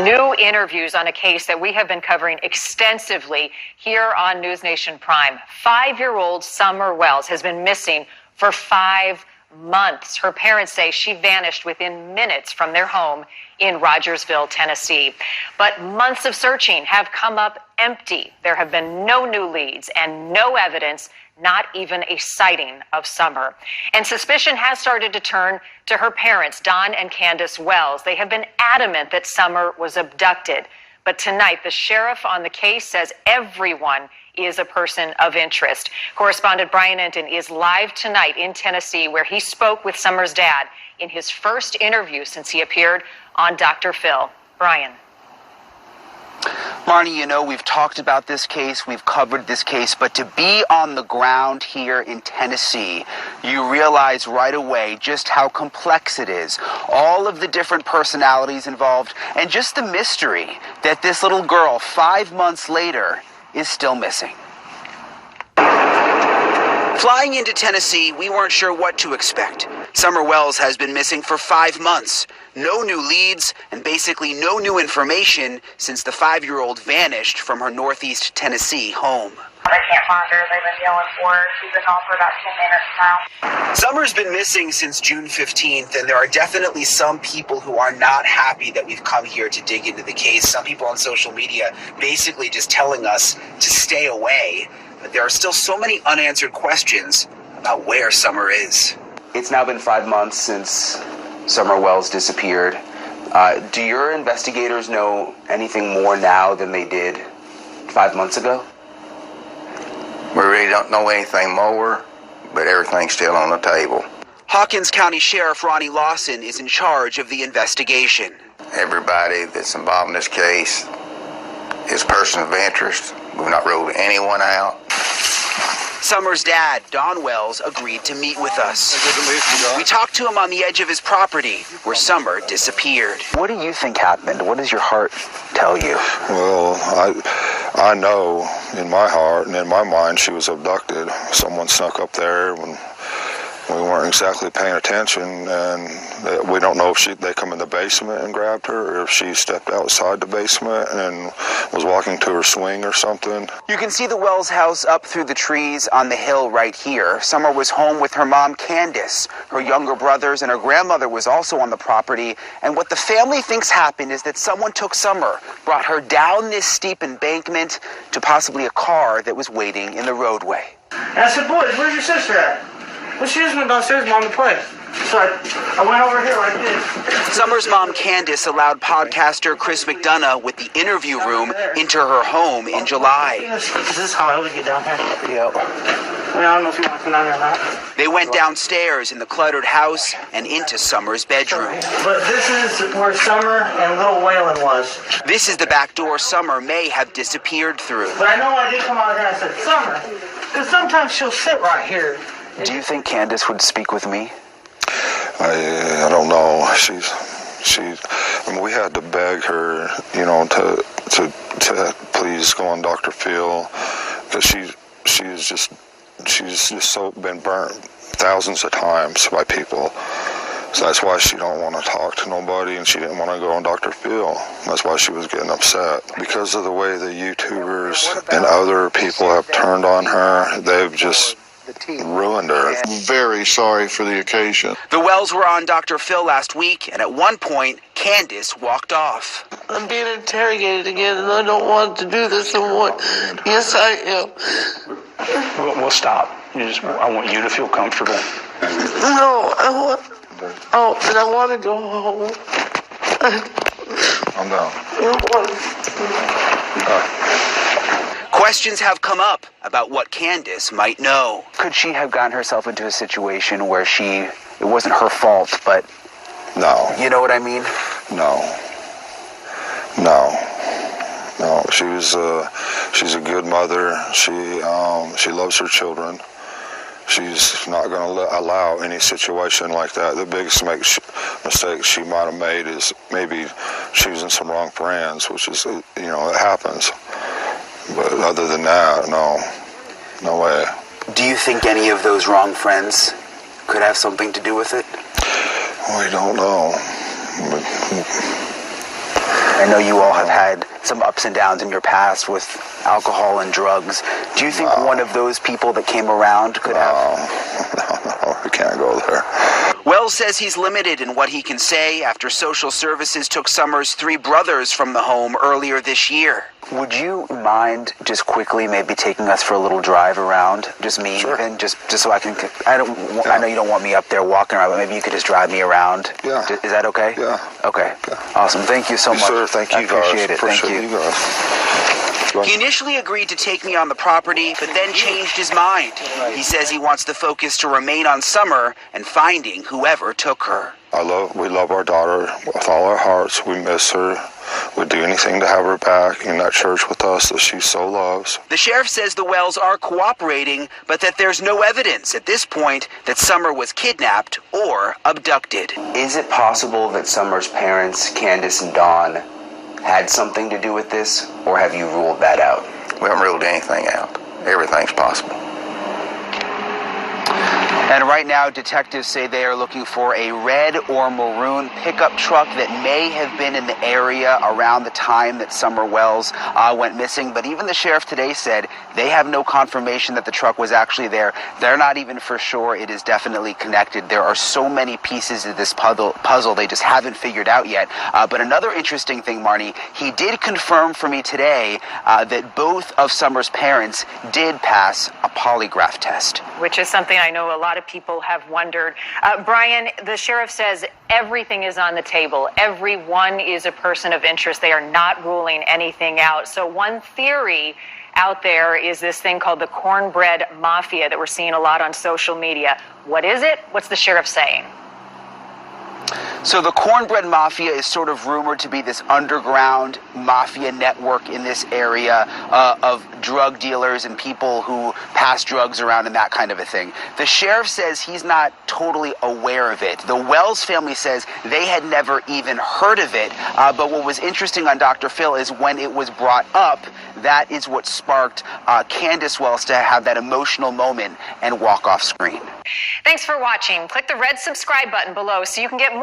New interviews on a case that we have been covering extensively here on News Nation Prime. 5-year-old Summer Wells has been missing for 5 months. Her parents say she vanished within minutes from their home in Rogersville, Tennessee. But months of searching have come up empty. There have been no new leads and no evidence, not even a sighting of Summer. And suspicion has started to turn to her parents, Don and Candace Wells. They have been adamant that Summer was abducted. But tonight, the sheriff on the case says everyone is a person of interest. Correspondent Brian Enton is live tonight in Tennessee, where he spoke with Summer's dad in his first interview since he appeared on Dr. Phil. Brian. Marnie, you know, we've talked about this case, we've covered this case, but to be on the ground here in Tennessee, you realize right away just how complex it is. All of the different personalities involved, and just the mystery that this little girl, 5 months later, is still missing. Flying into Tennessee, we weren't sure what to expect. Summer Wells has been missing for 5 months. No new leads and basically no new information since the 5-year-old vanished from her Northeast Tennessee home. I can't find her. They've been yelling for her. She's been gone for about 10 minutes now. Summer's been missing since June 15th, and there are definitely some people who are not happy that we've come here to dig into the case. Some people on social media basically just telling us to stay away. But there are still so many unanswered questions about where Summer is. It's now been 5 months since Summer Wells disappeared. Do your investigators know anything more now than they did 5 months ago? We really don't know anything more, but everything's still on the table. Hawkins County Sheriff Ronnie Lawson is in charge of the investigation. Everybody that's involved in this case is a person of interest. We've not ruled anyone out. Summer's dad, Don Wells, agreed to meet with us. We talked to him on the edge of his property, where Summer disappeared. What do you think happened? What does your heart tell you? Well, I know in my heart and in my mind she was abducted. Someone snuck up there when we weren't exactly paying attention, and we don't know if they come in the basement and grabbed her, or if she stepped outside the basement and was walking to her swing or something. You can see the Wells house up through the trees on the hill right here. Summer was home with her mom, Candace. Her younger brothers and her grandmother was also on the property, and what the family thinks happened is that someone took Summer, brought her down this steep embankment to possibly a car that was waiting in the roadway. And I said, boys, where's your sister at? Well, she just went downstairs, Mom, to play. So I went over here like this. Summer's mom, Candace, allowed podcaster Chris McDonough with the interview room into her home in July. Is this how I would get down here? Yep. I don't know if you want to come down here or not. They went downstairs in the cluttered house and into Summer's bedroom. But this is where Summer and little Waylon was. This is the back door Summer may have disappeared through. But I know I did come out here and I said, Summer, because sometimes she'll sit right here. Do you think Candace would speak with me? I don't know. I mean, we had to beg her, you know, to please go on Dr. Phil, because she's just so been burnt thousands of times by people. So that's why she don't want to talk to nobody, and she didn't want to go on Dr. Phil. That's why she was getting upset. Because of the way the YouTubers and other people have turned on her, they've just ruined her. Very sorry for the occasion. The Wells were on Dr. Phil last week, and at one point, Candace walked off. I'm being interrogated again, and I don't want to do this anymore. Yes, I am. We'll stop. I want you to feel comfortable. No, and I want to go home. I'm down. Questions have come up about what Candace might know. Could she have gotten herself into a situation where it wasn't her fault, but... No. You know what I mean? No. She's a good mother. She loves her children. She's not going to allow any situation like that. The biggest mistake she might have made is maybe choosing some wrong friends, which is, you know, it happens. But other than that, no way. Do you think any of those wrong friends could have something to do with it? We don't know. I know you all have had some ups and downs in your past with alcohol and drugs. Do you think one of those people that came around could have? No, we can't go there. Wells says he's limited in what he can say after social services took Summer's 3 brothers from the home earlier this year. Would you mind just quickly maybe taking us for a little drive around? Just me, Sure. even, just so I can. I know you don't want me up there walking around, but maybe you could just drive me around. Yeah. Is that okay? Yeah. Okay. Awesome. Thank you so much. Sir, thank you I appreciate it. Thank Appreciate you. you guys. He initially agreed to take me on the property, but then changed his mind. He says he wants the focus to remain on Summer and finding whoever took her. We love our daughter with all our hearts. We miss her. We'd do anything to have her back in that church with us that she so loves. The sheriff says the Wells are cooperating, but that there's no evidence at this point that Summer was kidnapped or abducted. Is it possible that Summer's parents, Candace and Dawn, had something to do with this, or have you ruled that out? We haven't ruled anything out. Everything's possible. And right now, detectives say they are looking for a red or maroon pickup truck that may have been in the area around the time that Summer Wells went missing. But even the sheriff today said they have no confirmation that the truck was actually there. They're not even for sure it is definitely connected. There are so many pieces of this puzzle they just haven't figured out yet. But another interesting thing, Marnie, he did confirm for me today that both of Summer's parents did pass a polygraph test. Which is something I know a lot of people have wondered. Brian, the sheriff says everything is on the table. Everyone is a person of interest. They are not ruling anything out. So one theory out there is this thing called the cornbread mafia that we're seeing a lot on social media. What is it? What's the sheriff saying? So the cornbread mafia is sort of rumored to be this underground mafia network in this area of drug dealers and people who pass drugs around and that kind of a thing. The sheriff says he's not totally aware of it. The Wells family says they had never even heard of it. But what was interesting on Dr. Phil is when it was brought up, that is what sparked Candace Wells to have that emotional moment and walk off screen. Thanks for watching. Click the red subscribe button below so you can get more